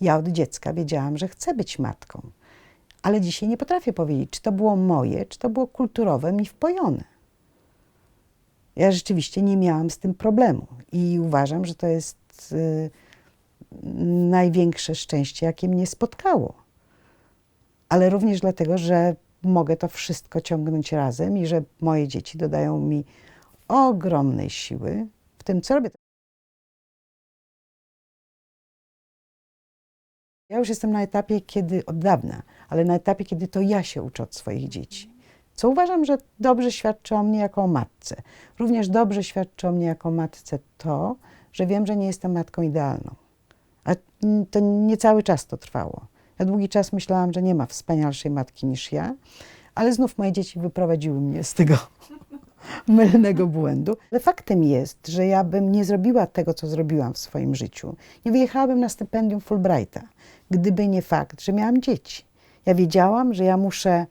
Ja od dziecka wiedziałam, że chcę być matką, ale dzisiaj nie potrafię powiedzieć, czy to było moje, czy to było kulturowe mi wpojone. Ja rzeczywiście nie miałam z tym problemu i uważam, że to jest największe szczęście, jakie mnie spotkało. Ale również dlatego, że mogę to wszystko ciągnąć razem i że moje dzieci dodają mi ogromnej siły w tym, co robię. Ja już jestem na etapie, od dawna, ale na etapie, kiedy to ja się uczę od swoich dzieci. Co uważam, że dobrze świadczy o mnie jako o matce. Również dobrze świadczy o mnie jako o matce to, że wiem, że nie jestem matką idealną. A to nie cały czas to trwało. Ja długi czas myślałam, że nie ma wspanialszej matki niż ja, ale znów moje dzieci wyprowadziły mnie z tego mylnego błędu. Ale faktem jest, że ja bym nie zrobiła tego, co zrobiłam w swoim życiu. Nie wyjechałabym na stypendium Fulbrighta, gdyby nie fakt, że miałam dzieci. Ja wiedziałam, że ja muszę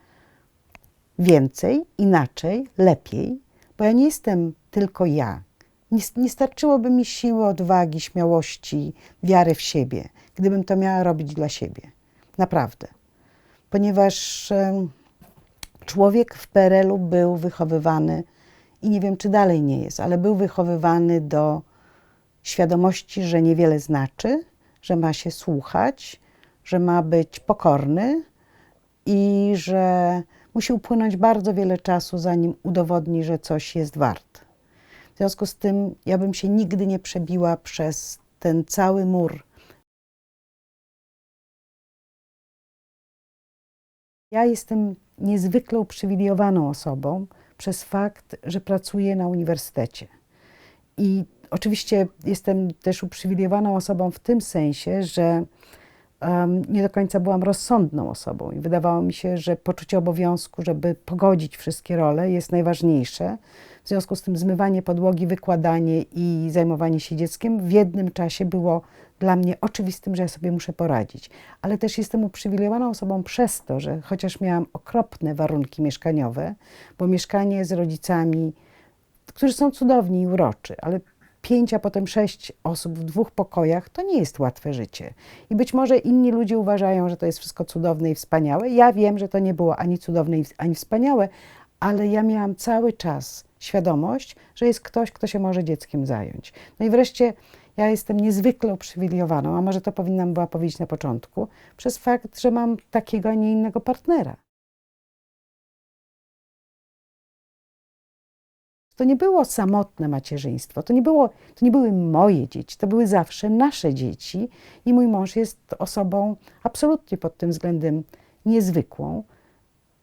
więcej, inaczej, lepiej, bo ja nie jestem tylko ja. Nie starczyłoby mi siły, odwagi, śmiałości, wiary w siebie, gdybym to miała robić dla siebie. Naprawdę. Ponieważ człowiek w PRL-u był wychowywany, i nie wiem, czy dalej nie jest, ale był wychowywany do świadomości, że niewiele znaczy, że ma się słuchać, że ma być pokorny i że musi upłynąć bardzo wiele czasu, zanim udowodni, że coś jest wart. W związku z tym ja bym się nigdy nie przebiła przez ten cały mur. Ja jestem niezwykle uprzywilejowaną osobą przez fakt, że pracuję na uniwersytecie. I oczywiście jestem też uprzywilejowaną osobą w tym sensie, że nie do końca byłam rozsądną osobą i wydawało mi się, że poczucie obowiązku, żeby pogodzić wszystkie role, jest najważniejsze. W związku z tym zmywanie podłogi, wykładanie i zajmowanie się dzieckiem w jednym czasie było dla mnie oczywistym, że ja sobie muszę poradzić. Ale też jestem uprzywilejowaną osobą przez to, że chociaż miałam okropne warunki mieszkaniowe, bo mieszkanie z rodzicami, którzy są cudowni i uroczy, ale 5, a potem 6 osób w 2 pokojach, to nie jest łatwe życie. I być może inni ludzie uważają, że to jest wszystko cudowne i wspaniałe. Ja wiem, że to nie było ani cudowne, ani wspaniałe, ale ja miałam cały czas świadomość, że jest ktoś, kto się może dzieckiem zająć. No i wreszcie ja jestem niezwykle uprzywilejowaną, a może to powinnam była powiedzieć na początku, przez fakt, że mam takiego, a nie innego partnera. To nie było samotne macierzyństwo, to nie były moje dzieci, to były zawsze nasze dzieci i mój mąż jest osobą absolutnie pod tym względem niezwykłą,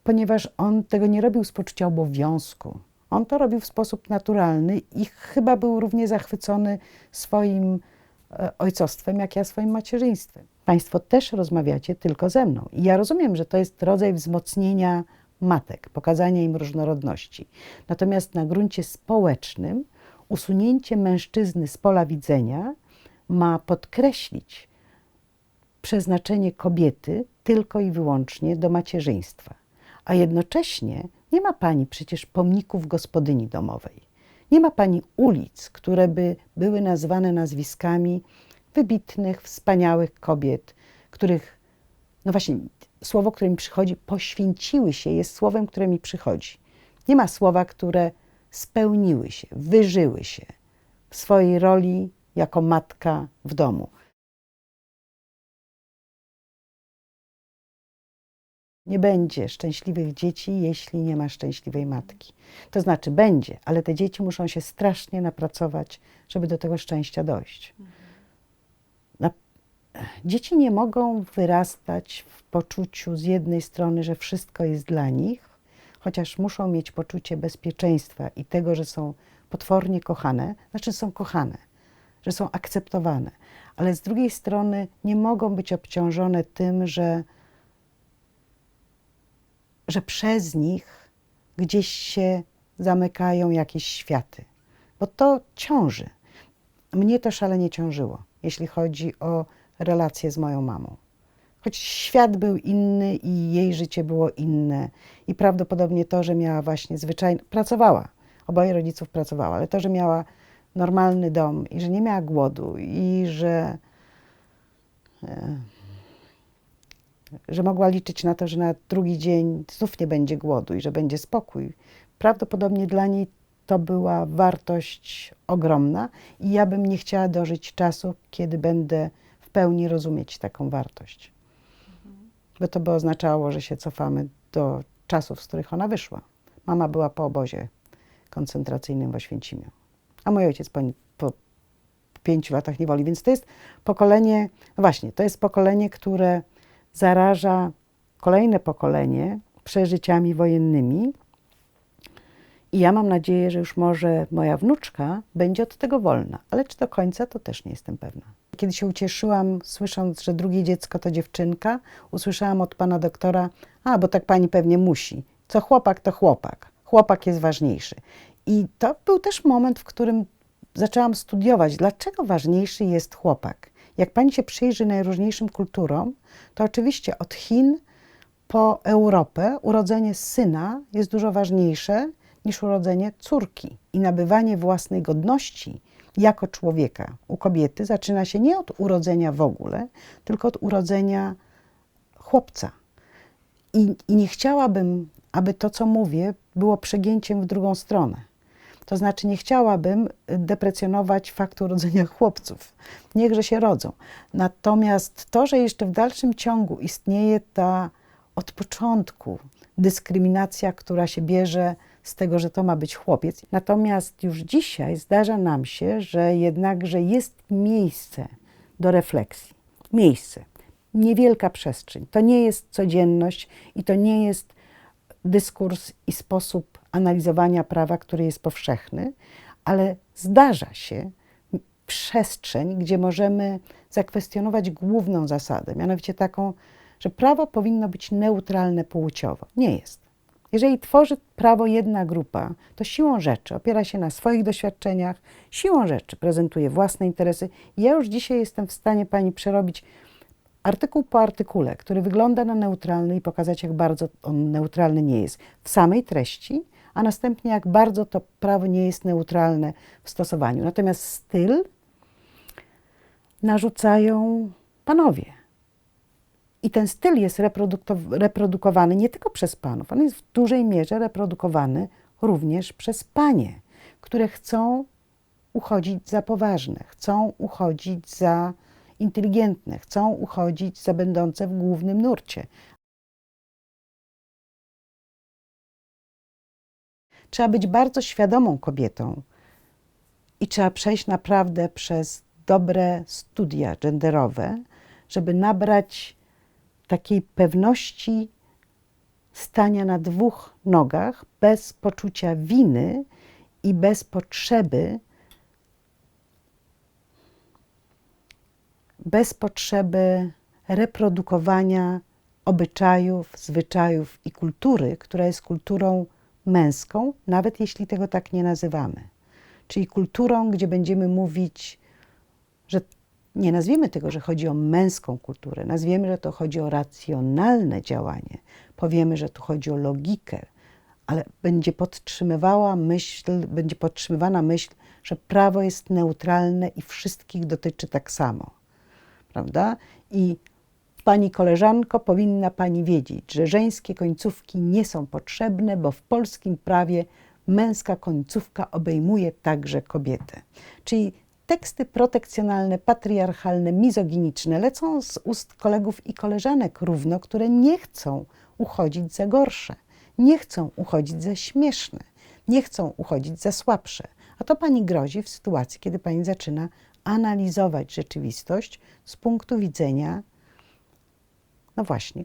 ponieważ on tego nie robił z poczucia obowiązku. On to robił w sposób naturalny i chyba był równie zachwycony swoim ojcostwem, jak ja swoim macierzyństwem. Państwo też rozmawiacie tylko ze mną i ja rozumiem, że to jest rodzaj wzmocnienia matek, pokazania im różnorodności. Natomiast na gruncie społecznym usunięcie mężczyzny z pola widzenia ma podkreślić przeznaczenie kobiety tylko i wyłącznie do macierzyństwa. A jednocześnie nie ma pani przecież pomników gospodyni domowej. Nie ma pani ulic, które by były nazwane nazwiskami wybitnych, wspaniałych kobiet, których, no właśnie, słowo, które mi przychodzi, poświęciły się, jest słowem, które mi przychodzi. Nie ma słowa, które spełniły się, wyżyły się w swojej roli jako matka w domu. Nie będzie szczęśliwych dzieci, jeśli nie ma szczęśliwej matki. To znaczy będzie, ale te dzieci muszą się strasznie napracować, żeby do tego szczęścia dojść. Dzieci nie mogą wyrastać w poczuciu z jednej strony, że wszystko jest dla nich, chociaż muszą mieć poczucie bezpieczeństwa i tego, że są potwornie kochane, znaczy są kochane, że są akceptowane, ale z drugiej strony nie mogą być obciążone tym, że przez nich gdzieś się zamykają jakieś światy, bo to ciąży. Mnie to szalenie ciążyło, jeśli chodzi o relacje z moją mamą. Choć świat był inny i jej życie było inne i prawdopodobnie to, że miała właśnie pracowała, oboje rodziców pracowała, ale to, że miała normalny dom i że nie miała głodu i że mogła liczyć na to, że na drugi dzień znów nie będzie głodu i że będzie spokój. Prawdopodobnie dla niej to była wartość ogromna i ja bym nie chciała dożyć czasu, kiedy będę w pełni rozumieć taką wartość. Bo to by oznaczało, że się cofamy do czasów, z których ona wyszła. Mama była po obozie koncentracyjnym w Oświęcimiu, a mój ojciec po 5 latach niewoli. Więc to jest pokolenie, no właśnie, to jest pokolenie, które zaraża kolejne pokolenie przeżyciami wojennymi. I ja mam nadzieję, że już może moja wnuczka będzie od tego wolna. Ale czy do końca, to też nie jestem pewna. Kiedy się ucieszyłam, słysząc, że drugie dziecko to dziewczynka, usłyszałam od pana doktora, bo tak pani pewnie musi. Co chłopak, to chłopak. Chłopak jest ważniejszy. I to był też moment, w którym zaczęłam studiować, dlaczego ważniejszy jest chłopak. Jak pani się przyjrzy najróżniejszym kulturom, to oczywiście od Chin po Europę urodzenie syna jest dużo ważniejsze niż urodzenie córki. I nabywanie własnej godności jako człowieka u kobiety zaczyna się nie od urodzenia w ogóle, tylko od urodzenia chłopca. I nie chciałabym, aby to, co mówię, było przegięciem w drugą stronę. To znaczy nie chciałabym deprecjonować faktu urodzenia chłopców. Niechże się rodzą. Natomiast to, że jeszcze w dalszym ciągu istnieje ta od początku dyskryminacja, która się bierze z tego, że to ma być chłopiec. Natomiast już dzisiaj zdarza nam się, że jednakże jest miejsce do refleksji. Miejsce. Niewielka przestrzeń. To nie jest codzienność i to nie jest dyskurs i sposób analizowania prawa, który jest powszechny, ale zdarza się przestrzeń, gdzie możemy zakwestionować główną zasadę, mianowicie taką, że prawo powinno być neutralne płciowo. Nie jest. Jeżeli tworzy prawo jedna grupa, to siłą rzeczy opiera się na swoich doświadczeniach, siłą rzeczy prezentuje własne interesy. Ja już dzisiaj jestem w stanie pani przerobić artykuł po artykule, który wygląda na neutralny i pokazać, jak bardzo on neutralny nie jest w samej treści, a następnie jak bardzo to prawo nie jest neutralne w stosowaniu. Natomiast styl narzucają panowie. I ten styl jest reprodukowany nie tylko przez panów, on jest w dużej mierze reprodukowany również przez panie, które chcą uchodzić za poważne, chcą uchodzić za inteligentne, chcą uchodzić za będące w głównym nurcie. Trzeba być bardzo świadomą kobietą i trzeba przejść naprawdę przez dobre studia genderowe, żeby nabrać takiej pewności stania na 2 nogach, bez poczucia winy i bez potrzeby reprodukowania obyczajów, zwyczajów i kultury, która jest kulturą męską, nawet jeśli tego tak nie nazywamy. Czyli kulturą, gdzie będziemy mówić, że nie nazwiemy tego, że chodzi o męską kulturę, nazwiemy, że to chodzi o racjonalne działanie, powiemy, że tu chodzi o logikę, ale będzie podtrzymywana myśl, że prawo jest neutralne i wszystkich dotyczy tak samo. Prawda? I pani koleżanko, powinna pani wiedzieć, że żeńskie końcówki nie są potrzebne, bo w polskim prawie męska końcówka obejmuje także kobietę. Czyli teksty protekcjonalne, patriarchalne, mizoginiczne lecą z ust kolegów i koleżanek równo, które nie chcą uchodzić za gorsze, nie chcą uchodzić za śmieszne, nie chcą uchodzić za słabsze. A to pani grozi w sytuacji, kiedy pani zaczyna analizować rzeczywistość z punktu widzenia, no właśnie,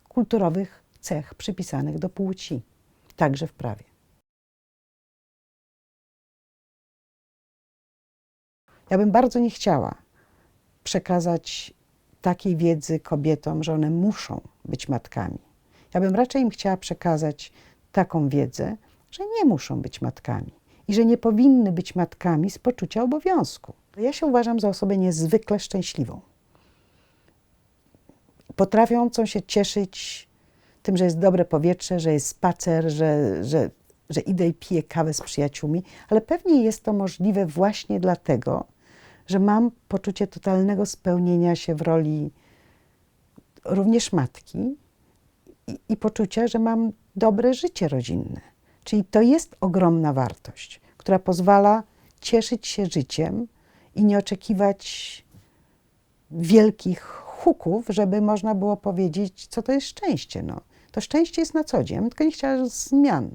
kulturowych cech przypisanych do płci, także w prawie. Ja bym bardzo nie chciała przekazać takiej wiedzy kobietom, że one muszą być matkami. Ja bym raczej im chciała przekazać taką wiedzę, że nie muszą być matkami i że nie powinny być matkami z poczucia obowiązku. Ja się uważam za osobę niezwykle szczęśliwą. Potrafiącą się cieszyć tym, że jest dobre powietrze, że jest spacer, że że idę i piję kawę z przyjaciółmi, ale pewnie jest to możliwe właśnie dlatego, że mam poczucie totalnego spełnienia się w roli również matki i poczucia, że mam dobre życie rodzinne. Czyli to jest ogromna wartość, która pozwala cieszyć się życiem i nie oczekiwać wielkich huków, żeby można było powiedzieć, co to jest szczęście. No, to szczęście jest na co dzień, ja bym tylko nie chciała zmian.